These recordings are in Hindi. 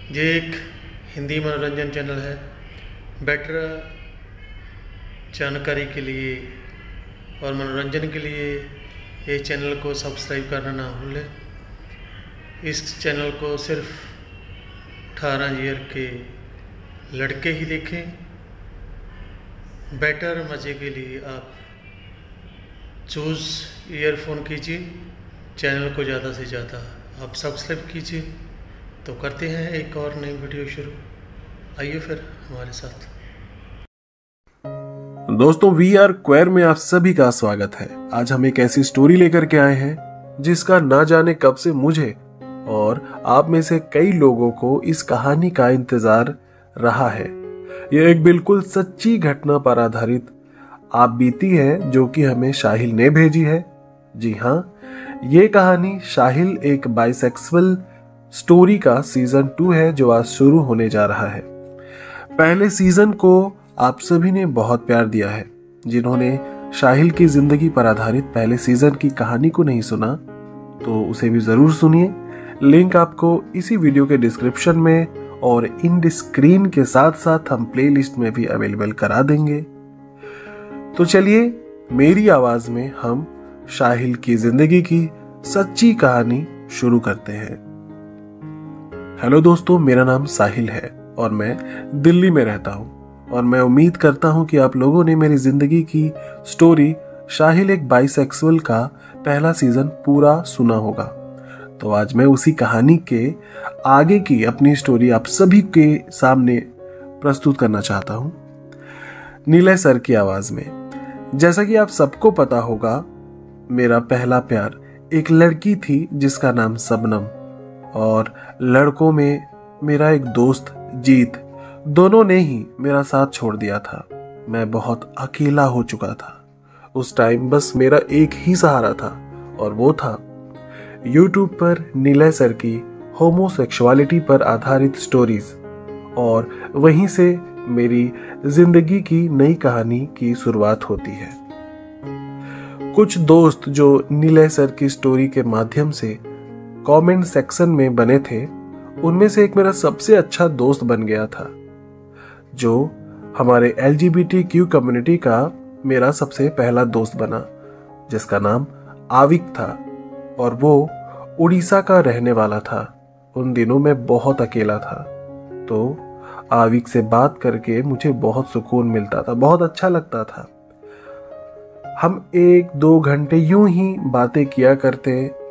ये एक हिंदी मनोरंजन चैनल है। बेटर जानकारी के लिए और मनोरंजन के लिए ये चैनल को सब्सक्राइब करना ना भूलें। इस चैनल को सिर्फ 18 ईयर के लड़के ही देखें। बेटर मज़े के लिए आप चूज़ ईयरफोन कीजिए। चैनल को ज़्यादा से ज़्यादा आप सब्सक्राइब कीजिए। तो करते हैं एक और नई वीडियो शुरू। आइए फिर हमारे साथ। दोस्तों, वी आर क्वेयर में आप सभी का स्वागत है। आज हम एक ऐसी स्टोरी लेकर के आए हैं जिसका ना जाने कब से मुझे और आप में से कई लोगों को इस कहानी का इंतजार रहा है। यह एक बिल्कुल सच्ची घटना पर आधारित आप बीती है जो कि हमें साहिल ने भेजी है। जी हाँ, ये कहानी साहिल एक बाइसेक्सुअल स्टोरी का सीजन 2 है जो आज शुरू होने जा रहा है। पहले सीजन को आप सभी ने बहुत प्यार दिया है। जिन्होंने साहिल की जिंदगी पर आधारित पहले सीजन की कहानी को नहीं सुना तो उसे भी जरूर सुनिए। लिंक आपको इसी वीडियो के डिस्क्रिप्शन में और इन स्क्रीन के साथ साथ हम प्लेलिस्ट में भी अवेलेबल करा देंगे। तो चलिए मेरी आवाज में हम साहिल की जिंदगी की सच्ची कहानी शुरू करते हैं। हेलो दोस्तों, मेरा नाम साहिल है और मैं दिल्ली में रहता हूं और मैं उम्मीद करता हूं कि आप लोगों ने मेरी जिंदगी की स्टोरी साहिल एक बाइसेक्सुअल का पहला सीजन पूरा सुना होगा। तो आज मैं उसी कहानी के आगे की अपनी स्टोरी आप सभी के सामने प्रस्तुत करना चाहता हूं नीलय सर की आवाज में। जैसा कि आप सबको पता होगा, मेरा पहला प्यार एक लड़की थी जिसका नाम सबनम, और लड़कों में मेरा एक दोस्त जीत, दोनों ने ही मेरा साथ छोड़ दिया था। मैं बहुत अकेला हो चुका था। उस टाइम बस मेरा एक ही सहारा था और वो था YouTube पर नीलय सर की होमोसेक्सुअलिटी पर आधारित स्टोरीज, और वहीं से मेरी जिंदगी की नई कहानी की शुरुआत होती है। कुछ दोस्त जो नीलय सर की स्टोरी के माध्यम से कमेंट सेक्शन में बने थे, उनमें से एक मेरा सबसे अच्छा दोस्त बन गया था, जो हमारे LGBTQ कम्युनिटी का मेरा सबसे पहला दोस्त बना, जिसका नाम आविक था और वो उड़ीसा का रहने वाला था। उन दिनों मैं बहुत अकेला था, तो आविक से बात करके मुझे बहुत सुकून मिलता था, बहुत अच्छा लगता था। हम 1-2 घंटे यूं ही बातें किया करते,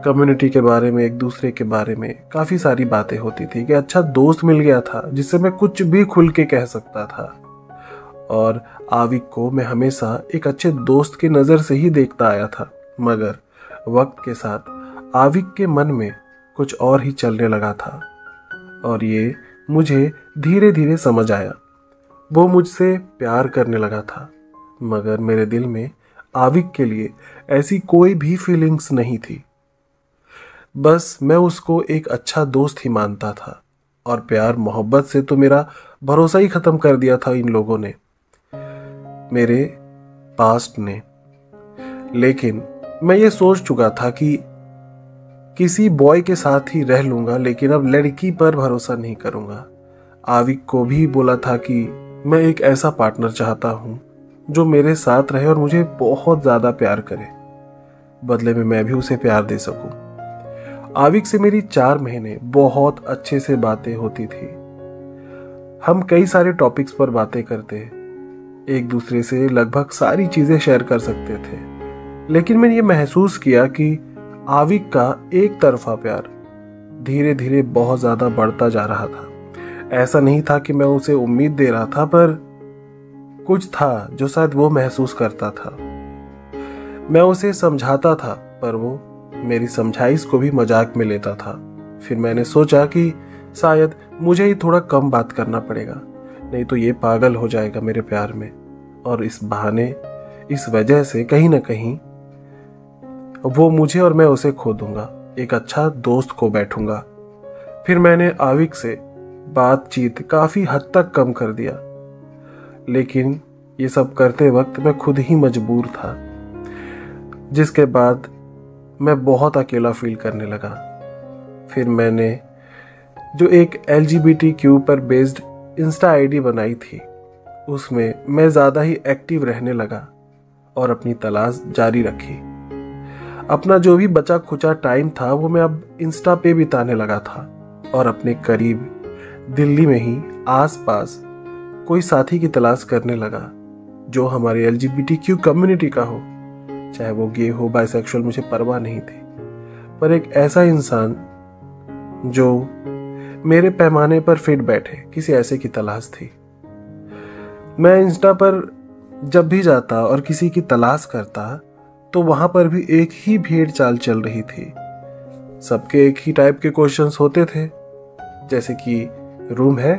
कम्युनिटी के बारे में, एक दूसरे के बारे में काफी सारी बातें होती थी कि अच्छा दोस्त मिल गया था जिससे मैं कुछ भी खुल के कह सकता था। और आविक को मैं हमेशा एक अच्छे दोस्त की नजर से ही देखता आया था, मगर वक्त के साथ आविक के मन में कुछ और ही चलने लगा था और ये मुझे धीरे धीरे समझ आया। वो मुझसे प्यार करने लगा था, मगर मेरे दिल में आविक के लिए ऐसी कोई भी फीलिंग्स नहीं थी। बस मैं उसको एक अच्छा दोस्त ही मानता था और प्यार मोहब्बत से तो मेरा भरोसा ही खत्म कर दिया था इन लोगों ने, मेरे पास्ट ने। लेकिन मैं ये सोच चुका था कि किसी बॉय के साथ ही रह लूंगा, लेकिन अब लड़की पर भरोसा नहीं करूंगा। आविक को भी बोला था कि मैं एक ऐसा पार्टनर चाहता हूं जो मेरे साथ रहे और मुझे बहुत ज्यादा प्यार करे, बदले में मैं भी उसे प्यार दे सकूं। आविक से मेरी 4 महीने बहुत अच्छे से बातें होती थी। हम कई सारे टॉपिक्स पर बातें करते, एक दूसरे से लगभग सारी चीजें शेयर कर सकते थे। लेकिन मैंने ये महसूस किया कि आविक का एक तरफा प्यार धीरे धीरे बहुत ज्यादा बढ़ता जा रहा था। ऐसा नहीं था कि मैं उसे उम्मीद दे रहा था, पर कुछ था जो शायद वो महसूस करता था। मैं उसे समझाता था पर वो मेरी समझाइश को भी मजाक में लेता था। फिर मैंने सोचा कि शायद मुझे ही थोड़ा कम बात करना पड़ेगा, नहीं तो ये पागल हो जाएगा मेरे प्यार में, और इस बहाने, इस वजह से कहीं ना कहीं वो मुझे और मैं उसे खो दूंगा, एक अच्छा दोस्त खो बैठूंगा। फिर मैंने आविक से बातचीत काफी हद तक कम कर दिया, लेकिन ये सब करते वक्त मैं खुद ही मजबूर था, जिसके बाद मैं बहुत अकेला फील करने लगा। फिर मैंने जो एक LGBTQ पर बेस्ड इंस्टा आईडी बनाई थी, उसमें मैं ज़्यादा ही एक्टिव रहने लगा और अपनी तलाश जारी रखी। अपना जो भी बचा खुचा टाइम था वो मैं अब इंस्टा पे बिताने लगा था और अपने करीब दिल्ली में ही आसपास कोई साथी की तलाश करने लगा जो हमारी LGBTQ कम्युनिटी का हो, चाहे वो गे हो, बाइसेक्सुअल, मुझे परवाह नहीं थी, पर एक ऐसा इंसान जो मेरे पैमाने पर फिट बैठे, किसी ऐसे की तलाश थी। मैं इंस्टा पर जब भी जाता और किसी की तलाश करता तो वहां पर भी एक ही भेड़ चाल चल रही थी। सबके एक ही टाइप के क्वेश्चंस होते थे, जैसे कि रूम है,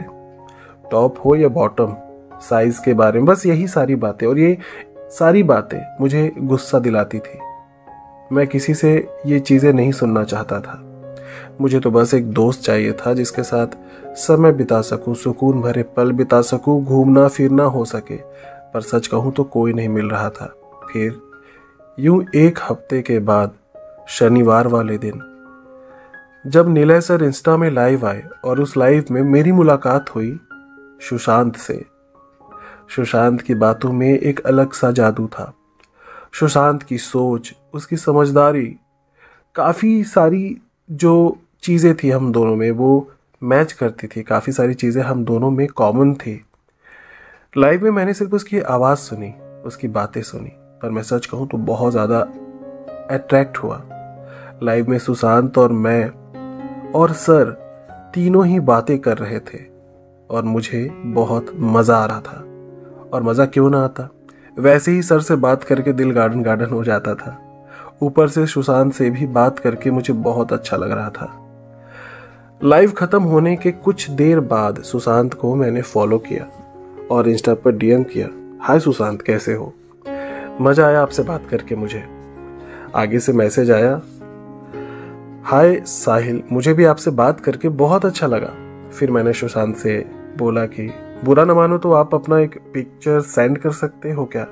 टॉप हो या बॉटम, साइज के बारे में, बस यही सारी बातें। और ये सारी बातें मुझे गुस्सा दिलाती थी। मैं किसी से ये चीज़ें नहीं सुनना चाहता था। मुझे तो बस एक दोस्त चाहिए था जिसके साथ समय बिता सकूं, सुकून भरे पल बिता सकूं, घूमना फिरना हो सके। पर सच कहूं तो कोई नहीं मिल रहा था। फिर यूं एक हफ्ते के बाद शनिवार वाले दिन जब नीलय सर इंस्टा में लाइव आए और उस लाइव में मेरी मुलाकात हुई सुशांत से। सुशांत की बातों में एक अलग सा जादू था। सुशांत की सोच, उसकी समझदारी, काफ़ी सारी जो चीज़ें थी हम दोनों में वो मैच करती थी। काफ़ी सारी चीज़ें हम दोनों में कॉमन थी। लाइव में मैंने सिर्फ उसकी आवाज़ सुनी, उसकी बातें सुनी, पर मैं सच कहूँ तो बहुत ज़्यादा अट्रैक्ट हुआ। लाइव में सुशांत और मैं और सर तीनों ही बातें कर रहे थे और मुझे बहुत मज़ा आ रहा था। और मज़ा क्यों ना आता, वैसे ही सर से बात करके दिल गार्डन गार्डन हो जाता था। ऊपर से सुशांत से भी बात करके मुझे बहुत अच्छा लग रहा था। लाइव ख़त्म होने के कुछ देर बाद सुशांत को मैंने फॉलो किया और इंस्टा पर DM किया, हाय सुशांत, कैसे हो? मज़ा आया आपसे बात करके मुझे। आगे से मैसेज आया, हाय साहिल, मुझे भी आपसे बात करके बहुत अच्छा लगा। फिर मैंने सुशांत से बोला कि बुरा न मानो तो आप अपना एक पिक्चर सेंड कर सकते हो क्या?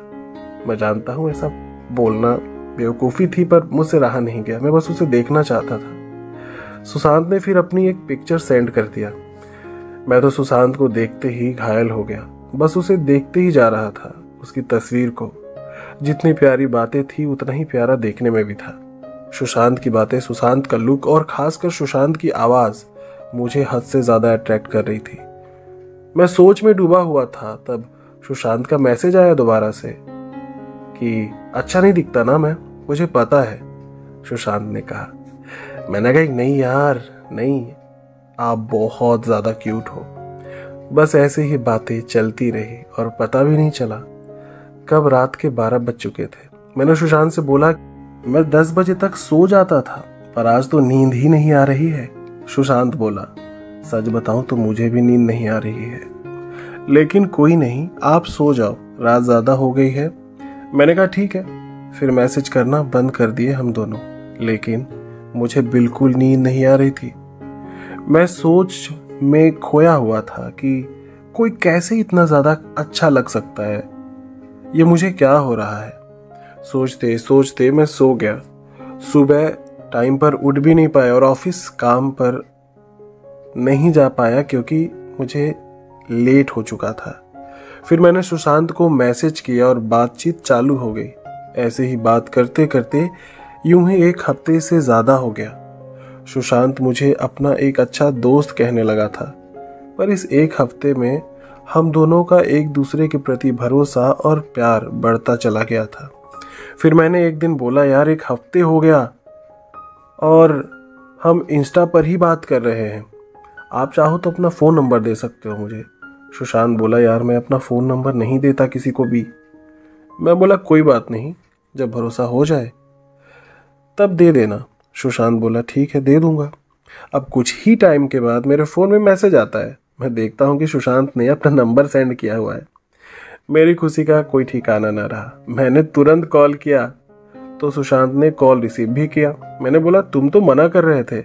मैं जानता हूँ ऐसा बोलना बेवकूफ़ी थी, पर मुझसे रहा नहीं गया। मैं बस उसे देखना चाहता था। सुशांत ने फिर अपनी एक पिक्चर सेंड कर दिया। मैं तो सुशांत को देखते ही घायल हो गया, बस उसे देखते ही जा रहा था, उसकी तस्वीर को। जितनी प्यारी बातें थी उतना ही प्यारा देखने में भी था। सुशांत की बातें, सुशांत का लुक और खासकर सुशांत की आवाज़ मुझे हद से ज़्यादा अट्रैक्ट कर रही थी। मैं सोच में डूबा हुआ था, तब सुशांत का मैसेज आया दोबारा से कि अच्छा नहीं दिखता ना मैं? मुझे पता है, सुशांत ने कहा। मैंने कहा नहीं यार, नहीं, आप बहुत ज़्यादा क्यूट हो। बस ऐसे ही बातें चलती रही और पता भी नहीं चला कब रात के 12 बज चुके थे। मैंने सुशांत से बोला, मैं 10 बजे तक सो जाता था, पर आज तो नींद ही नहीं आ रही है। सुशांत बोला, सच बताऊं तो मुझे भी नींद नहीं आ रही है, लेकिन कोई नहीं, आप सो जाओ, रात ज़्यादा हो गई है। मैंने कहा ठीक है। फिर मैसेज करना बंद कर दिए हम दोनों, लेकिन मुझे बिल्कुल नींद नहीं आ रही थी। मैं सोच में खोया हुआ था कि कोई कैसे इतना ज़्यादा अच्छा लग सकता है, ये मुझे क्या हो रहा है। सोचते सोचते मैं सो गया। सुबह टाइम पर उठ भी नहीं पाया और ऑफिस काम पर नहीं जा पाया क्योंकि मुझे लेट हो चुका था। फिर मैंने सुशांत को मैसेज किया और बातचीत चालू हो गई। ऐसे ही बात करते करते यूं ही एक हफ्ते से ज़्यादा हो गया। सुशांत मुझे अपना एक अच्छा दोस्त कहने लगा था, पर इस एक हफ्ते में हम दोनों का एक दूसरे के प्रति भरोसा और प्यार बढ़ता चला गया था। फिर मैंने एक दिन बोला, यार एक हफ्ते हो गया और हम इंस्टा पर ही बात कर रहे हैं, आप चाहो तो अपना फ़ोन नंबर दे सकते हो मुझे। सुशांत बोला, यार मैं अपना फ़ोन नंबर नहीं देता किसी को भी। मैं बोला कोई बात नहीं, जब भरोसा हो जाए तब दे देना। सुशांत बोला ठीक है, दे दूंगा। अब कुछ ही टाइम के बाद मेरे फ़ोन में मैसेज आता है। मैं देखता हूँ कि सुशांत ने अपना नंबर सेंड किया हुआ है। मेरी खुशी का कोई ठिकाना न रहा। मैंने तुरंत कॉल किया तो सुशांत ने कॉल रिसीव भी किया। मैंने बोला, तुम तो मना कर रहे थे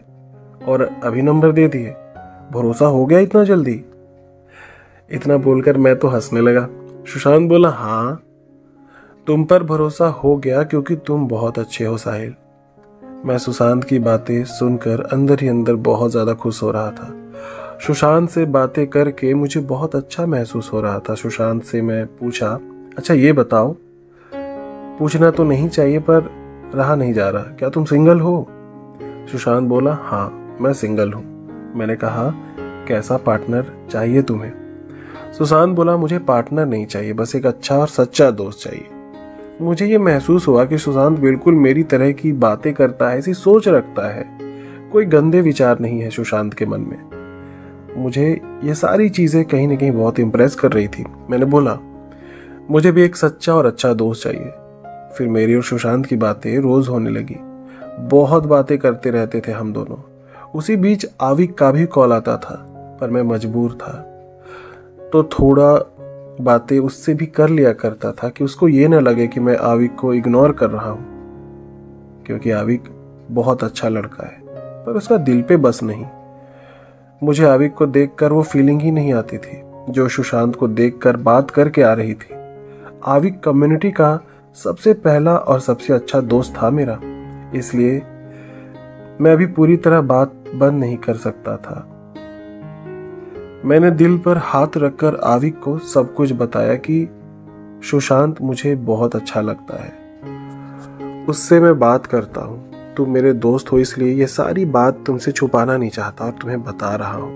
और अभी नंबर दे दिए, भरोसा हो गया इतना जल्दी? इतना बोलकर मैं तो हंसने लगा। सुशांत बोला, हाँ तुम पर भरोसा हो गया क्योंकि तुम बहुत अच्छे हो साहिल। मैं सुशांत की बातें सुनकर अंदर ही अंदर बहुत ज़्यादा खुश हो रहा था सुशांत से बातें करके मुझे बहुत अच्छा महसूस हो रहा था। सुशांत से मैं पूछा, अच्छा ये बताओ, पूछना तो नहीं चाहिए पर रहा नहीं जा रहा, क्या तुम सिंगल हो? सुशांत बोला, हाँ मैं सिंगल हूँ। मैंने कहा, कैसा पार्टनर चाहिए तुम्हें? सुशांत बोला, मुझे पार्टनर नहीं चाहिए, बस एक अच्छा और सच्चा दोस्त चाहिए। मुझे ये महसूस हुआ कि सुशांत बिल्कुल मेरी तरह की बातें करता है, ऐसी सोच रखता है। कोई गंदे विचार नहीं है सुशांत के मन में। मुझे ये सारी चीजें कहीं ना कहीं बहुत इम्प्रेस कर रही थी। मैंने बोला, मुझे भी एक सच्चा और अच्छा दोस्त चाहिए। फिर मेरी और सुशांत की बातें रोज होने लगी। बहुत बातें करते रहते थे हम दोनों। उसी बीच आविक का भी कॉल आता था, पर मैं मजबूर था तो थोड़ा बातें उससे भी कर लिया करता था कि उसको ये न लगे कि मैं आविक को इग्नोर कर रहा हूं, क्योंकि आविक बहुत अच्छा लड़का है पर उसका दिल पे बस नहीं। मुझे आविक को देखकर वो फीलिंग ही नहीं आती थी जो सुशांत को देखकर बात करके आ रही थी। आविक कम्युनिटी का सबसे पहला और सबसे अच्छा दोस्त था मेरा, इसलिए मैं अभी पूरी तरह बात बंद नहीं कर सकता था। मैंने दिल पर हाथ रखकर आविक को सब कुछ बताया कि सुशांत मुझे बहुत अच्छा लगता है, उससे मैं बात करता हूँ। तुम मेरे दोस्त हो इसलिए ये सारी बात तुमसे छुपाना नहीं चाहता और तुम्हें बता रहा हूँ।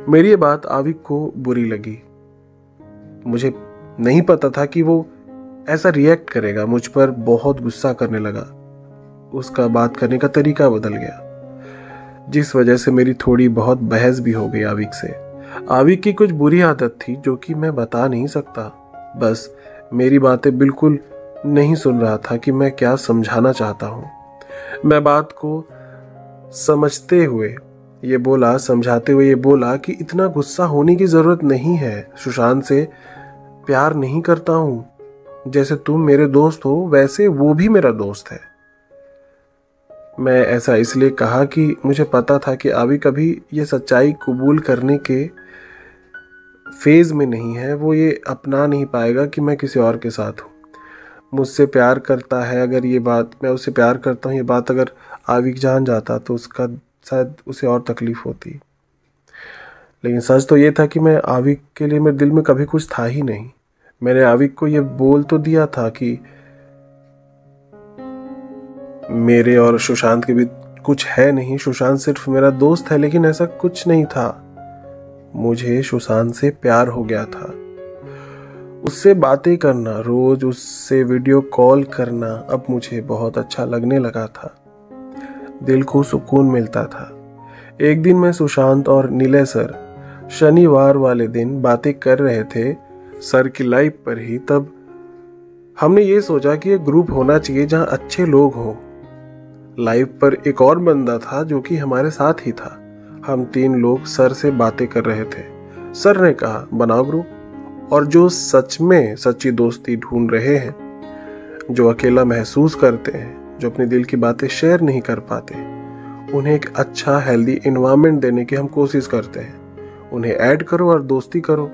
मेरी ये बात आविक को बुरी लगी। मुझे नहीं पता था कि वो ऐसा रिएक्ट करेगा। मुझ पर बहुत गुस्सा करने लगा। उसका बात करने का तरीका बदल गया, जिस वजह से मेरी थोड़ी बहुत बहस भी हो गई आविक से। आविक की कुछ बुरी आदत थी जो कि मैं बता नहीं सकता। बस मेरी बातें बिल्कुल नहीं सुन रहा था कि मैं क्या समझाना चाहता हूँ। मैं बात को समझते हुए समझाते हुए ये बोला कि इतना गुस्सा होने की जरूरत नहीं है। सुशांत से प्यार नहीं करता हूँ। जैसे तुम मेरे दोस्त हो वैसे वो भी मेरा दोस्त है। मैं ऐसा इसलिए कहा कि मुझे पता था कि आविक अभी ये सच्चाई कबूल करने के फेज में नहीं है। वो ये अपना नहीं पाएगा कि मैं किसी और के साथ हूँ। मुझसे प्यार करता है, अगर ये बात, मैं उससे प्यार करता हूँ, ये बात अगर आविक जान जाता तो उसका शायद उसे और तकलीफ होती। लेकिन सच तो ये था कि मैं आविक के लिए मेरे दिल में कभी कुछ था ही नहीं। मैंने आविक को ये बोल तो दिया था कि मेरे और सुशांत के बीच कुछ है नहीं, सुशांत सिर्फ मेरा दोस्त है, लेकिन ऐसा कुछ नहीं था। मुझे सुशांत से प्यार हो गया था। उससे बातें करना, रोज उससे वीडियो कॉल करना अब मुझे बहुत अच्छा लगने लगा था। दिल को सुकून मिलता था। एक दिन मैं सुशांत और नीले सर शनिवार वाले दिन बातें कर रहे थे सर की लाइव पर ही। तब हमने ये सोचा कि एक ग्रुप होना चाहिए जहां अच्छे लोग हों। लाइव पर एक और बंदा था जो कि हमारे साथ ही था। हम 3 लोग सर से बातें कर रहे थे। सर ने कहा, बनाओ ग्रुप, और जो सच में सच्ची दोस्ती ढूंढ रहे हैं, जो अकेला महसूस करते हैं, जो अपने दिल की बातें शेयर नहीं कर पाते, उन्हें एक अच्छा हेल्दी एनवायरनमेंट देने की हम कोशिश करते हैं। उन्हें ऐड करो और दोस्ती करो।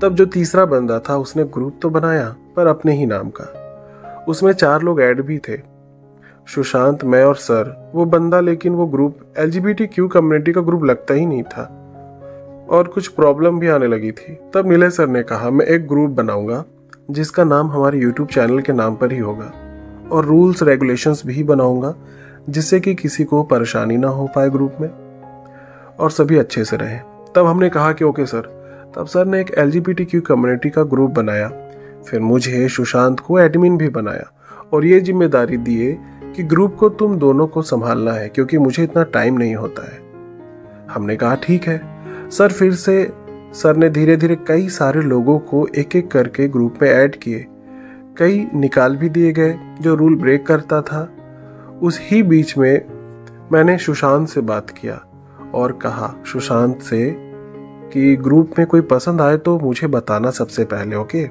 तब जो तीसरा बंदा था उसने ग्रुप तो बनाया पर अपने ही नाम का। उसमें 4 लोग ऐड भी थे, सुशांत, मैं और सर। वो बंदा, लेकिन वो ग्रुप LGBTQ कम्युनिटी का ग्रुप लगता ही नहीं था और कुछ प्रॉब्लम भी आने लगी थी। तब नीले सर ने कहा, मैं एक ग्रुप बनाऊंगा जिसका नाम हमारे YouTube चैनल के नाम पर ही होगा और रूल्स रेगुलेशंस भी बनाऊंगा जिससे कि किसी को परेशानी ना हो पाए ग्रुप में और सभी अच्छे से रहें। तब हमने कहा कि ओके सर। तब सर ने एक LGBTQ कम्युनिटी का ग्रुप बनाया। फिर मुझे, सुशांत को एडमिन भी बनाया और ये जिम्मेदारी दिए कि ग्रुप को तुम दोनों को संभालना है क्योंकि मुझे इतना टाइम नहीं होता है। हमने कहा ठीक है सर। फिर से सर ने धीरे धीरे कई सारे लोगों को एक एक करके ग्रुप में ऐड किए। कई निकाल भी दिए गए जो रूल ब्रेक करता था। उस ही बीच में मैंने सुशांत से बात किया और कहा सुशांत से कि ग्रुप में कोई पसंद आए तो मुझे बताना सबसे पहले, ओके?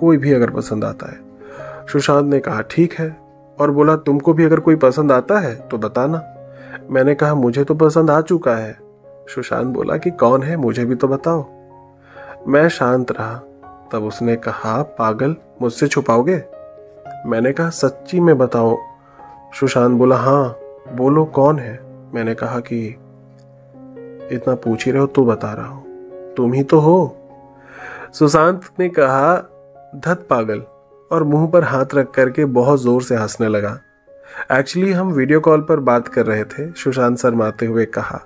कोई भी अगर पसंद आता है। सुशांत ने कहा ठीक है और बोला तुमको भी अगर कोई पसंद आता है तो बताना। मैंने कहा मुझे तो पसंद आ चुका है। सुशांत बोला कि कौन है, मुझे भी तो बताओ। मैं शांत रहा। तब उसने कहा, पागल, मुझसे छुपाओगे? मैंने कहा सच्ची में बताओ। सुशांत बोला हाँ बोलो कौन है। मैंने कहा कि इतना पूछ ही रहे हो तो बता रहा हूं, तुम ही तो हो। सुशांत ने कहा, धत पागल, और मुंह पर हाथ रख करके बहुत जोर से हंसने लगा। एक्चुअली हम वीडियो कॉल पर बात कर रहे थे। सुशांत शर्माते हुए कहा,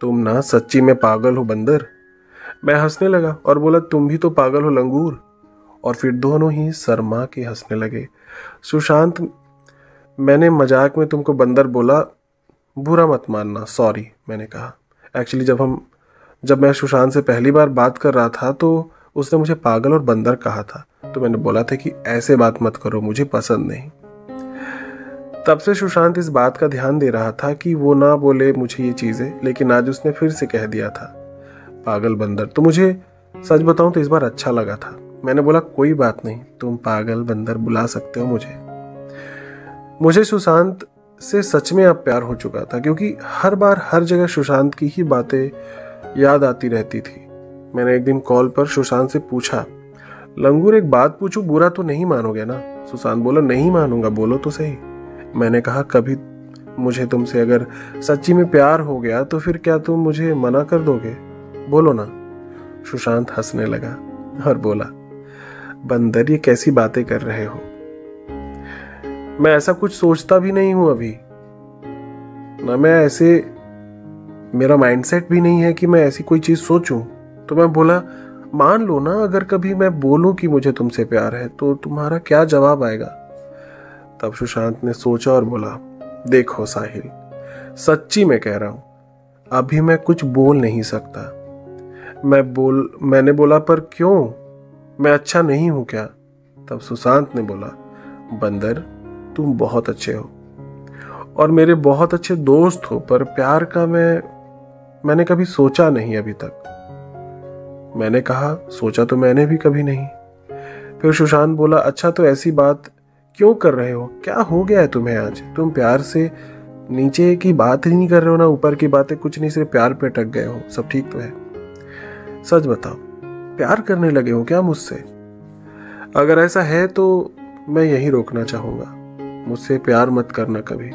तुम ना सच्ची में पागल हो बंदर। मैं हंसने लगा और बोला, तुम भी तो पागल हो लंगूर। और फिर दोनों ही शर्मा के हंसने लगे। सुशांत, मैंने मजाक में तुमको बंदर बोला, बुरा मत मानना, सॉरी, मैंने कहा। एक्चुअली जब मैं सुशांत से पहली बार बात कर रहा था तो उसने मुझे पागल और बंदर कहा था, तो मैंने बोला था कि ऐसे बात मत करो, मुझे पसंद नहीं। तब से सुशांत इस बात का ध्यान दे रहा था कि वो ना बोले मुझे ये चीजें, लेकिन आज उसने फिर से कह दिया था पागल बंदर। तो मुझे सच बताऊं तो इस बार अच्छा लगा था। मैंने बोला, कोई बात नहीं, तुम पागल बंदर बुला सकते हो मुझे सुशांत से सच में अब प्यार हो चुका था, क्योंकि हर बार हर जगह सुशांत की ही बातें याद आती रहती थी। मैंने एक दिन कॉल पर सुशांत से पूछा, लंगूर एक बात पूछूं, बुरा तो नहीं मानोगे ना? सुशांत बोला, नहीं मानूंगा, बोलो तो सही। मैंने कहा, कभी मुझे तुमसे अगर सच्ची में प्यार हो गया तो फिर क्या तुम मुझे मना कर दोगे? बोलो ना। सुशांत हंसने लगा और बोला, बंदर ये कैसी बातें कर रहे हो? मैं ऐसा कुछ सोचता भी नहीं हूं अभी ना, मैं ऐसे, मेरा माइंडसेट भी नहीं है कि मैं ऐसी कोई चीज सोचूं। तो मैं बोला, मान लो ना अगर कभी मैं बोलूं कि मुझे तुमसे प्यार है तो तुम्हारा क्या जवाब आएगा? तब सुशांत ने सोचा और बोला, देखो साहिल, सच्ची में कह रहा हूं, अभी मैं कुछ बोल नहीं सकता। मैंने बोला, पर क्यों, मैं अच्छा नहीं हूं क्या? तब सुशांत ने बोला, बंदर तुम बहुत अच्छे हो और मेरे बहुत अच्छे दोस्त हो, पर प्यार का मैंने कभी सोचा नहीं अभी तक। मैंने कहा, सोचा तो मैंने भी कभी नहीं। फिर सुशांत बोला, अच्छा तो ऐसी बात क्यों कर रहे हो? क्या हो गया है तुम्हें आज? तुम प्यार से नीचे की बात ही नहीं कर रहे हो ना, ऊपर की बातें कुछ नहीं, सिर्फ प्यार पे अटक गए हो। सब ठीक तो है? सच बताओ, प्यार करने लगे हो क्या मुझसे? अगर ऐसा है तो मैं यही रोकना चाहूंगा। मुझसे प्यार मत करना कभी।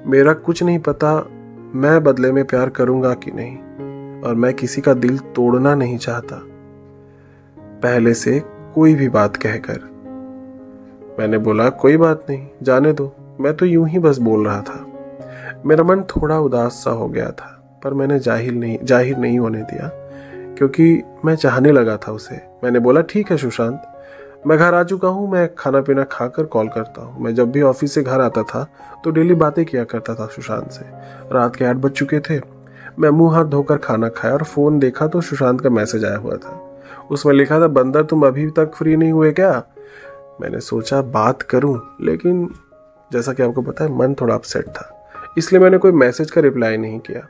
मेरा कुछ नहीं पता मैं बदले में प्यार करूंगा कि नहीं, और मैं किसी का दिल तोड़ना नहीं चाहता पहले से कोई भी बात कहकर। मैंने बोला, कोई बात नहीं, जाने दो, मैं तो यूं ही बस बोल रहा था। मेरा मन थोड़ा उदास सा हो गया था, पर मैंने जाहिर नहीं होने दिया, क्योंकि मैं चाहने लगा था उसे। मैंने बोला, ठीक है सुशांत, मैं घर आ चुका हूँ, मैं खाना पीना खाकर कॉल करता हूँ। मैं जब भी ऑफिस से घर आता था तो डेली बातें किया करता था सुशांत से। रात के 8 बज चुके थे। मैं मुंह हाथ धोकर खाना खाया और फोन देखा तो सुशांत का मैसेज आया हुआ था। उसमें लिखा था, बंदर तुम अभी तक फ्री नहीं हुए क्या? मैंने सोचा बात करूं, लेकिन जैसा कि आपको पता है मन थोड़ा अपसेट था, इसलिए मैंने कोई मैसेज का रिप्लाई नहीं किया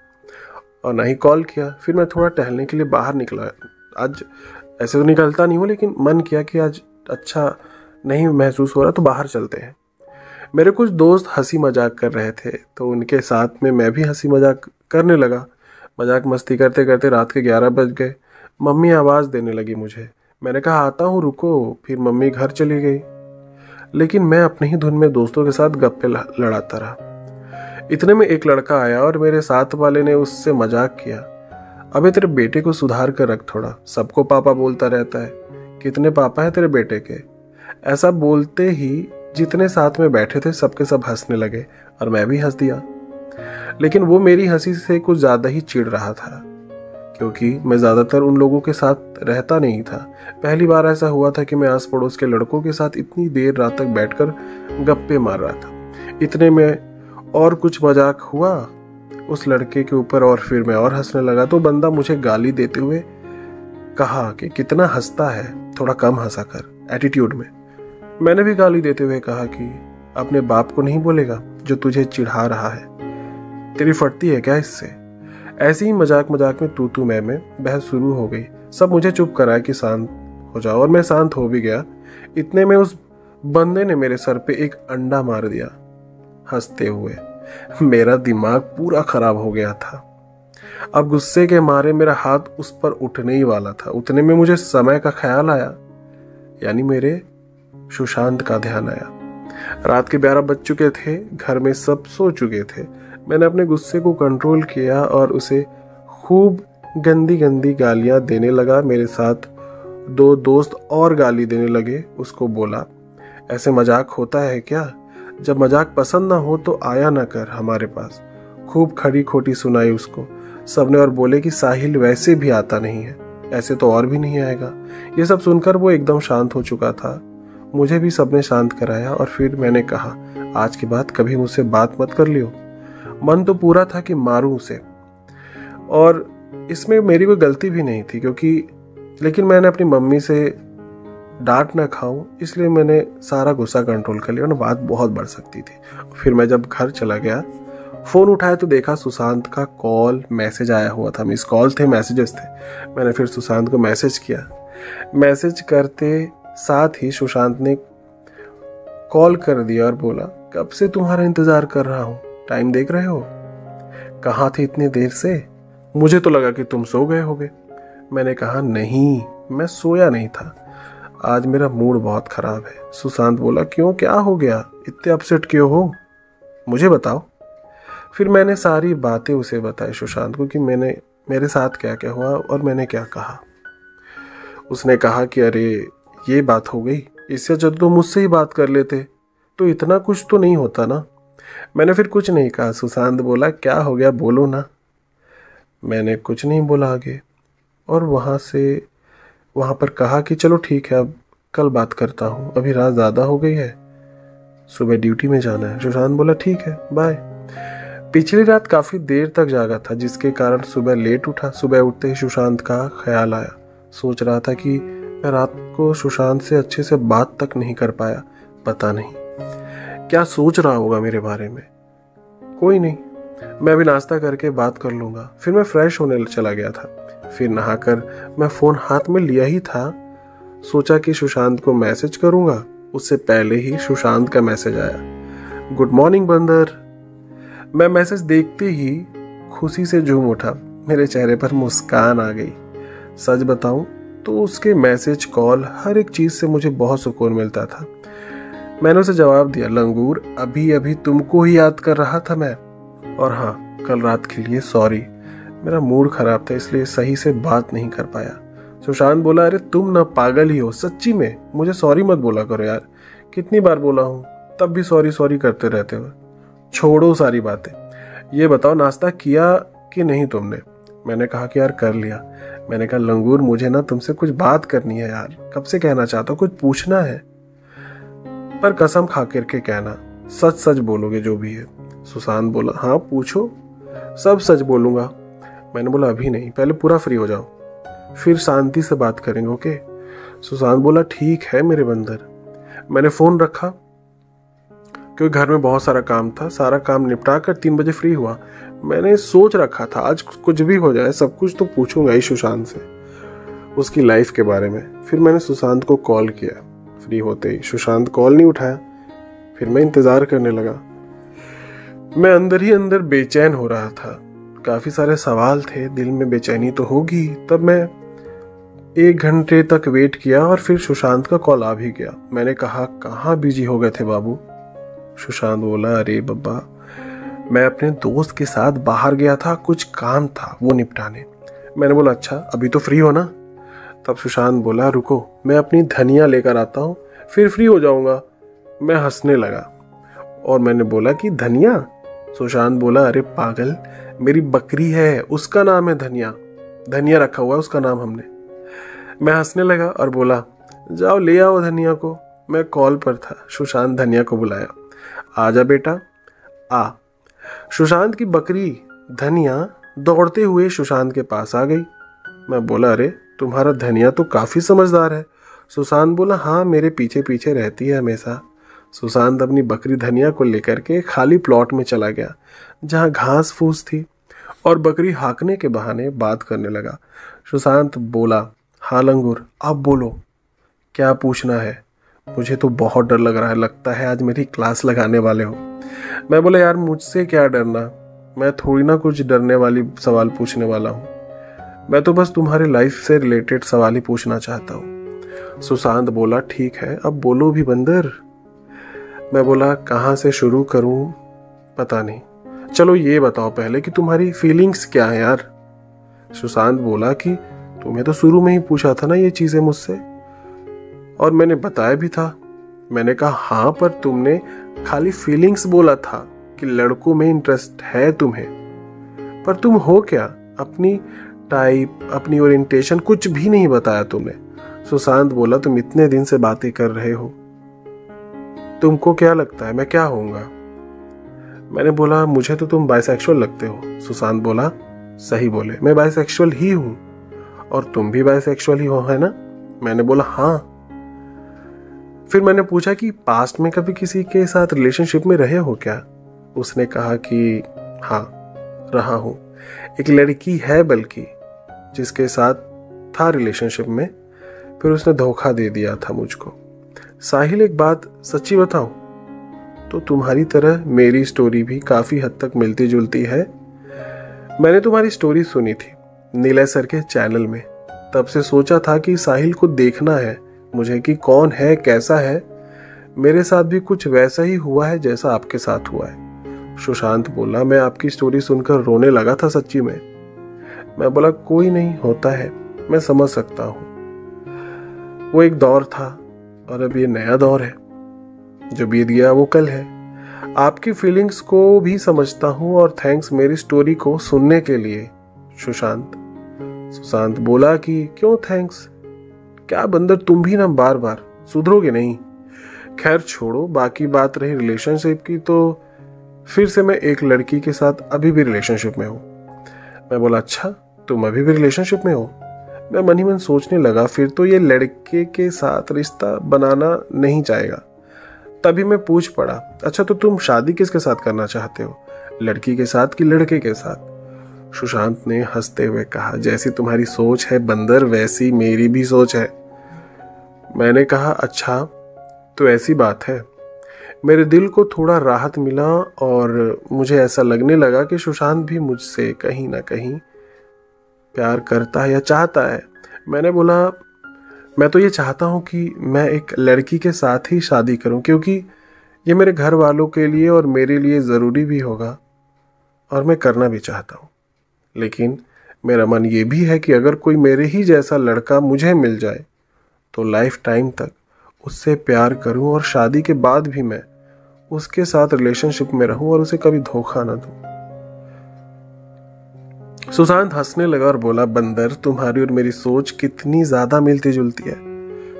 और ना ही कॉल किया। फिर मैं थोड़ा टहलने के लिए बाहर निकला। आज ऐसे तो निकलता नहीं हूँ, लेकिन मन किया कि आज अच्छा नहीं महसूस हो रहा तो बाहर चलते हैं। मेरे कुछ दोस्त हंसी मजाक कर रहे थे तो उनके साथ में मैं भी हंसी मजाक करने लगा। मजाक मस्ती करते करते रात के 11 बज गए। मम्मी आवाज़ देने लगी मुझे। मैंने कहा, आता हूँ, रुको। फिर मम्मी घर चली गई, लेकिन मैं अपने ही धुन में दोस्तों के साथ गप्पे लड़ाता रहा। इतने में एक लड़का आया और मेरे साथ वाले ने उससे मजाक किया, अबे तेरे बेटे को सुधार कर रख थोड़ा, सबको पापा बोलता रहता है, कितने पापा है तेरे बेटे के? ऐसा बोलते ही जितने साथ में बैठे थे सबके सब हंसने लगे और मैं भी हंस दिया। लेकिन वो मेरी हंसी से कुछ ज्यादा ही चिढ़ रहा था, क्योंकि मैं ज्यादातर उन लोगों के साथ रहता नहीं था। पहली बार ऐसा हुआ था कि मैं आस पड़ोस के लड़कों के साथ इतनी देर रात तक बैठकर गप्पे मार रहा था। इतने में और कुछ मजाक हुआ उस लड़के के ऊपर और फिर मैं और हंसने लगा तो बंदा मुझे गाली देते हुए कहा कि कितना हंसता है, थोड़ा कम हंसा कर, एटीट्यूड में। मैंने भी गाली देते हुए कहा कि अपने बाप को नहीं बोलेगा जो तुझे चिढ़ा रहा है, तेरी फटती है क्या इससे? ऐसे ही मजाक मजाक में तू मैं बहस शुरू हो गई। सब मुझे चुप कराया कि शांत हो जाओ और मैं शांत हो भी गया। इतने में उस बंदे ने मेरे सर पे एक अंडा मार दिया हंसते हुए। मेरा दिमाग पूरा खराब हो गया था। अब गुस्से के मारे मेरा हाथ उस पर उठने ही वाला था। उतने में मुझे समय का ख्याल आया, यानी मेरे सुशांत का ध्यान आया। रात के 11 बज चुके थे, घर में सब सो चुके थे। मैंने अपने गुस्से को कंट्रोल किया और उसे खूब गंदी गंदी गालियां देने लगा। मेरे साथ 2 दोस्त और गाली देने लगे। उसको बोला, ऐसे मजाक होता है क्या? जब मजाक पसंद ना हो तो आया ना कर हमारे पास। खूब खड़ी खोटी सुनाई उसको सबने और बोले कि साहिल वैसे भी आता नहीं है, ऐसे तो और भी नहीं आएगा। ये सब सुनकर वो एकदम शांत हो चुका था। मुझे भी सबने शांत कराया और फिर मैंने कहा, आज के बाद कभी मुझसे बात मत कर लियो। मन तो पूरा था कि मारूं उसे, और इसमें मेरी कोई गलती भी नहीं थी लेकिन मैंने अपनी मम्मी से डांट ना खाऊं इसलिए मैंने सारा गुस्सा कंट्रोल कर लिया, वरना बात बहुत बढ़ सकती थी। फिर मैं जब घर चला गया, फ़ोन उठाया तो देखा सुशांत का कॉल मैसेज आया हुआ था। मिस कॉल थे, मैसेजेस थे। मैंने फिर सुशांत को मैसेज किया। मैसेज करते साथ ही सुशांत ने कॉल कर दिया और बोला, कब से तुम्हारा इंतज़ार कर रहा हूँ, टाइम देख रहे हो? कहाँ थे इतनी देर से? मुझे तो लगा कि तुम सो गए होगे। मैंने कहा, नहीं, मैं सोया नहीं था, आज मेरा मूड बहुत ख़राब है। सुशांत बोला, क्यों, क्या हो गया, इतने अपसेट क्यों हो, मुझे बताओ। फिर मैंने सारी बातें उसे बताई सुशांत को कि मेरे साथ क्या क्या हुआ और मैंने क्या कहा। उसने कहा कि अरे ये बात हो गई, इससे जब तो मुझसे ही बात कर लेते तो इतना कुछ तो नहीं होता ना। मैंने फिर कुछ नहीं कहा। सुशांत बोला, क्या हो गया, बोलो ना। मैंने कुछ नहीं बोला आगे, और वहाँ पर कहा कि चलो ठीक है, अब कल बात करता हूँ, अभी रात ज़्यादा हो गई है, सुबह ड्यूटी में जाना है। सुशांत बोला, ठीक है, बाय। पिछली रात काफ़ी देर तक जागा था, जिसके कारण सुबह लेट उठा। सुबह उठते ही सुशांत का ख्याल आया। सोच रहा था कि मैं रात को सुशांत से अच्छे से बात तक नहीं कर पाया, पता नहीं क्या सोच रहा होगा मेरे बारे में। कोई नहीं, मैं अभी नाश्ता करके बात कर लूँगा। फिर मैं फ्रेश होने चला गया था। फिर नहाकर मैं फ़ोन हाथ में लिया ही था, सोचा कि सुशांत को मैसेज करूँगा। उससे पहले ही सुशांत का मैसेज आया, गुड मॉर्निंग बंदर। मैं मैसेज देखते ही खुशी से झूम उठा, मेरे चेहरे पर मुस्कान आ गई। सच बताऊं तो उसके मैसेज, कॉल, हर एक चीज़ से मुझे बहुत सुकून मिलता था। मैंने उसे जवाब दिया, लंगूर, अभी अभी तुमको ही याद कर रहा था मैं, और हाँ, कल रात के लिए सॉरी, मेरा मूड खराब था इसलिए सही से बात नहीं कर पाया। सुशांत बोला, अरे तुम ना पागल ही हो, सच्ची में मुझे सॉरी मत बोला करो यार, कितनी बार बोला हूँ, तब भी सॉरी सॉरी करते रहते हो। छोड़ो सारी बातें, ये बताओ नाश्ता किया कि नहीं तुमने? मैंने कहा कि यार कर लिया। मैंने कहा, लंगूर, मुझे ना तुमसे कुछ बात करनी है यार, कब से कहना चाहता हूँ, कुछ पूछना है, पर कसम खा करके कहना, सच सच बोलोगे जो भी है। सुशांत बोला, हाँ पूछो, सब सच बोलूँगा। मैंने बोला, अभी नहीं, पहले पूरा फ्री हो जाओ, फिर शांति से बात करेंगे, ओके? सुशांत बोला, ठीक है मेरे बंदर। मैंने फ़ोन रखा क्योंकि घर में बहुत सारा काम था। सारा काम निपटा कर 3 बजे फ्री हुआ। मैंने सोच रखा था आज कुछ भी हो जाए, सब कुछ तो पूछूंगा ही सुशांत से, उसकी लाइफ के बारे में। फिर मैंने सुशांत को कॉल किया। फ्री होते ही सुशांत कॉल नहीं उठाया। फिर मैं इंतज़ार करने लगा। मैं अंदर ही अंदर बेचैन हो रहा था, काफ़ी सारे सवाल थे, दिल में बेचैनी तो होगी। तब मैं 1 घंटे तक वेट किया और फिर सुशांत का कॉल आ भी गया। मैंने कहा, कहाँ बिजी हो गए थे बाबू? सुशांत बोला, अरे बब्बा, मैं अपने दोस्त के साथ बाहर गया था, कुछ काम था वो निपटाने। मैंने बोला, अच्छा अभी तो फ्री हो ना? तब सुशांत बोला, रुको मैं अपनी धनिया लेकर आता हूँ, फिर फ्री हो जाऊँगा। मैं हंसने लगा और मैंने बोला कि धनिया? सुशांत बोला, अरे पागल, मेरी बकरी है, उसका नाम है धनिया, धनिया रखा हुआ है उसका नाम हमने। मैं हंसने लगा और बोला, जाओ ले आओ धनिया को। मैं कॉल पर था। सुशांत धनिया को बुलाया, आजा बेटा आ। सुशांत की बकरी धनिया दौड़ते हुए सुशांत के पास आ गई। मैं बोला, अरे तुम्हारा धनिया तो काफ़ी समझदार है। सुशांत बोला, हाँ मेरे पीछे पीछे रहती है हमेशा। सुशांत अपनी बकरी धनिया को लेकर के खाली प्लॉट में चला गया जहाँ घास फूस थी और बकरी हाँकने के बहाने बात करने लगा। सुशांत बोला, हाँ लंगूर, अब बोलो क्या पूछना है? मुझे तो बहुत डर लग रहा है, लगता है आज मेरी क्लास लगाने वाले हो। मैं बोला, यार मुझसे क्या डरना, मैं थोड़ी ना कुछ डरने वाली सवाल पूछने वाला हूँ, मैं तो बस तुम्हारी लाइफ से रिलेटेड सवाल ही पूछना चाहता हूँ। सुशांत बोला, ठीक है अब बोलो भी बंदर। मैं बोला, कहाँ से शुरू करूँ पता नहीं, चलो ये बताओ पहले कि तुम्हारी फीलिंग्स क्या है यार, सुशांत बोला कि तुम्हें तो शुरू में ही पूछा था ना ये चीजें मुझसे, और मैंने बताया भी था। मैंने कहा हाँ, पर तुमने खाली फीलिंग्स बोला था कि लड़कों में इंटरेस्ट है तुम्हें, पर तुम हो क्या, अपनी टाइप, अपनी ओरिएंटेशन कुछ भी नहीं बताया तुमने। सुशांत बोला तुम इतने दिन से बातें कर रहे हो, तुमको क्या लगता है मैं क्या होऊंगा? मैंने बोला मुझे तो तुम बाइसेक्सुअल लगते हो। सुशांत बोला सही बोले, मैं बाइसेक्सुअल ही हूं, और तुम भी बाइसेक्सुअल ही हो, है ना? मैंने बोला हाँ। फिर मैंने पूछा कि पास्ट में कभी किसी के साथ रिलेशनशिप में रहे हो क्या? उसने कहा कि हाँ रहा हूं, एक लड़की है बल्कि जिसके साथ था रिलेशनशिप में, फिर उसने धोखा दे दिया था मुझको। साहिल एक बात सच्ची बताऊं तो तुम्हारी तरह मेरी स्टोरी भी काफी हद तक मिलती जुलती है। मैंने तुम्हारी स्टोरी सुनी थी नीलय सर के चैनल में, तब से सोचा था कि साहिल को देखना है मुझे कि कौन है, कैसा है। मेरे साथ भी कुछ वैसा ही हुआ है जैसा आपके साथ हुआ है। सुशांत बोला मैं आपकी स्टोरी सुनकर रोने लगा था सच्ची में। मैं बोला कोई नहीं, होता है, मैं समझ सकता हूँ। वो एक दौर था और अब ये नया दौर है, जो बीत गया वो कल है। आपकी फीलिंग्स को भी समझता हूँ और थैंक्स मेरी स्टोरी को सुनने के लिए सुशांत। सुशांत बोला कि क्यों थैंक्स, क्या बंदर तुम भी ना बार बार सुधरोगे नहीं। खैर छोड़ो, बाकी बात रही रिलेशनशिप की, तो फिर से मैं एक लड़की के साथ अभी भी रिलेशनशिप में हूँ। मैं बोला अच्छा तुम अभी भी रिलेशनशिप में हो? मैं मन ही मन सोचने लगा फिर तो ये लड़के के साथ रिश्ता बनाना नहीं चाहेगा। तभी मैं पूछ पड़ा अच्छा तो तुम शादी किसके साथ करना चाहते हो, लड़की के साथ कि लड़के के साथ? सुशांत ने हंसते हुए कहा जैसी तुम्हारी सोच है बंदर वैसी मेरी भी सोच है। मैंने कहा अच्छा तो ऐसी बात है। मेरे दिल को थोड़ा राहत मिला और मुझे ऐसा लगने लगा कि सुशांत भी मुझसे कहीं ना कहीं प्यार करता है या चाहता है। मैंने बोला मैं तो ये चाहता हूँ कि मैं एक लड़की के साथ ही शादी करूँ, क्योंकि ये मेरे घर वालों के लिए और मेरे लिए ज़रूरी भी होगा और मैं करना भी चाहता हूँ। लेकिन मेरा मन ये भी है कि अगर कोई मेरे ही जैसा लड़का मुझे मिल जाए तो लाइफ टाइम तक उससे प्यार करूं और शादी के बाद भी मैं उसके साथ रिलेशनशिप में रहूं और उसे कभी धोखा ना दूं। सुशांत हंसने लगा और बोला बंदर तुम्हारी और मेरी सोच कितनी ज्यादा मिलती जुलती है।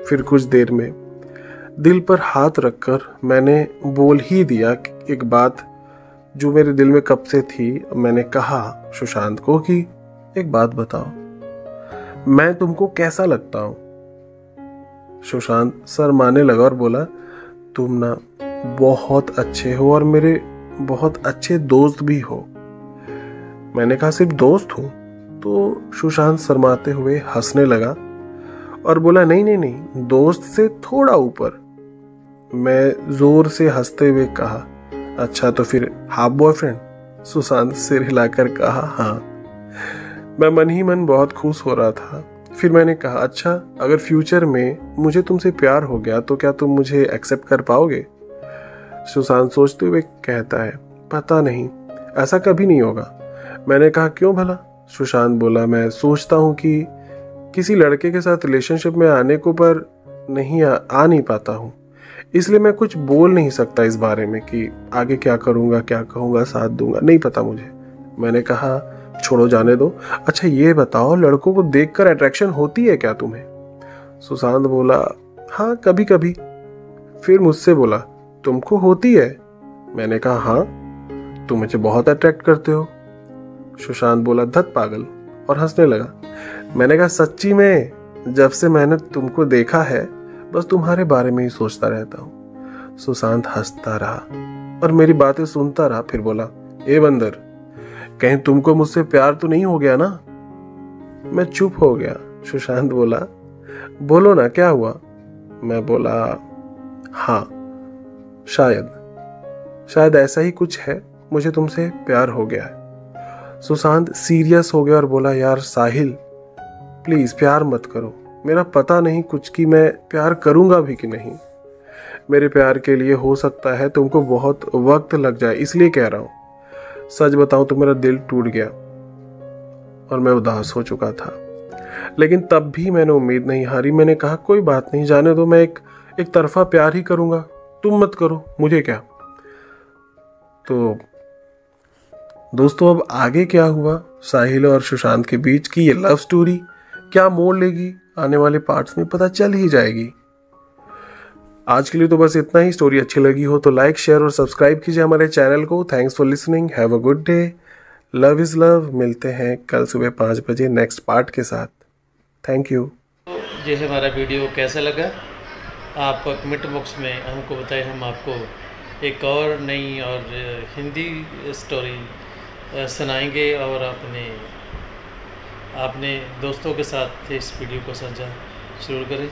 फिर कुछ देर में दिल पर हाथ रखकर मैंने बोल ही दिया एक बात जो मेरे दिल में कब से थी। मैंने कहा सुशांत को कि एक बात बताओ, मैं तुमको कैसा लगता हूं? सुशांत शर्माने लगा और बोला तुम ना बहुत अच्छे हो और मेरे बहुत अच्छे दोस्त भी हो। मैंने कहा सिर्फ दोस्त हूं? तो सुशांत शर्माते हुए हंसने लगा और बोला नहीं नहीं नहीं, दोस्त से थोड़ा ऊपर। मैं जोर से हंसते हुए कहा अच्छा तो फिर हाफ बॉयफ्रेंड? सुशांत सिर हिलाकर कहा हाँ। मैं मन ही मन बहुत खुश हो रहा था। फिर मैंने कहा अच्छा अगर फ्यूचर में मुझे तुमसे प्यार हो गया तो क्या तुम मुझे एक्सेप्ट कर पाओगे? सुशांत सोचते हुए कहता है पता नहीं, ऐसा कभी नहीं होगा। मैंने कहा क्यों भला? सुशांत बोला मैं सोचता हूँ कि किसी लड़के के साथ रिलेशनशिप में आने को पर नहीं आ नहीं पाता हूँ, इसलिए मैं कुछ बोल नहीं सकता इस बारे में कि आगे क्या करूँगा, क्या कहूँगा, साथ दूंगा, नहीं पता मुझे। मैंने कहा छोड़ो जाने दो। अच्छा ये बताओ लड़कों को देखकर अट्रैक्शन होती है क्या तुम्हें? सुशांत बोला हाँ कभी कभी। फिर मुझसे बोला तुमको होती है? मैंने कहा हाँ, तुम मुझे बहुत अट्रैक्ट करते हो। सुशांत बोला धत पागल, और हंसने लगा। मैंने कहा सच्ची में, जब से मैंने तुमको देखा है बस तुम्हारे बारे में ही सोचता रहता हूँ। सुशांत हंसता रहा और मेरी बातें सुनता रहा। फिर बोला ए बंदर, कहीं तुमको मुझसे प्यार तो नहीं हो गया ना? मैं चुप हो गया। सुशांत बोला बोलो ना क्या हुआ? मैं बोला हाँ शायद ऐसा ही कुछ है, मुझे तुमसे प्यार हो गया है। सुशांत सीरियस हो गया और बोला यार साहिल प्लीज प्यार मत करो, मेरा पता नहीं कुछ कि मैं प्यार करूंगा भी कि नहीं। मेरे प्यार के लिए हो सकता है तुमको बहुत वक्त लग जाए, इसलिए कह रहा हूं। सच बताऊं तो मेरा दिल टूट गया और मैं उदास हो चुका था। लेकिन तब भी मैंने उम्मीद नहीं हारी। मैंने कहा कोई बात नहीं, जाने दो, मैं एक तरफा प्यार ही करूंगा, तुम मत करो, मुझे क्या। तो दोस्तों अब आगे क्या हुआ साहिल और सुशांत के बीच की ये लव स्टोरी क्या मोड़ लेगी, आने वाले पार्ट्स में पता चल ही जाएगी। आज के लिए तो बस इतना ही। स्टोरी अच्छी लगी हो तो लाइक, शेयर और सब्सक्राइब कीजिए हमारे चैनल को। Thanks for listening, have a good day, love is love. मिलते हैं कल सुबह 5 बजे नेक्स्ट पार्ट के साथ। Thank you. ये हमारा वीडियो कैसा लगा आप कमेंट बॉक्स में हमको बताएं। हम आपको एक और नई और हिंदी स्टोरी सुनाएंगे और अपने दोस्तों के साथ इस वीडियो को साझा जरूर करें।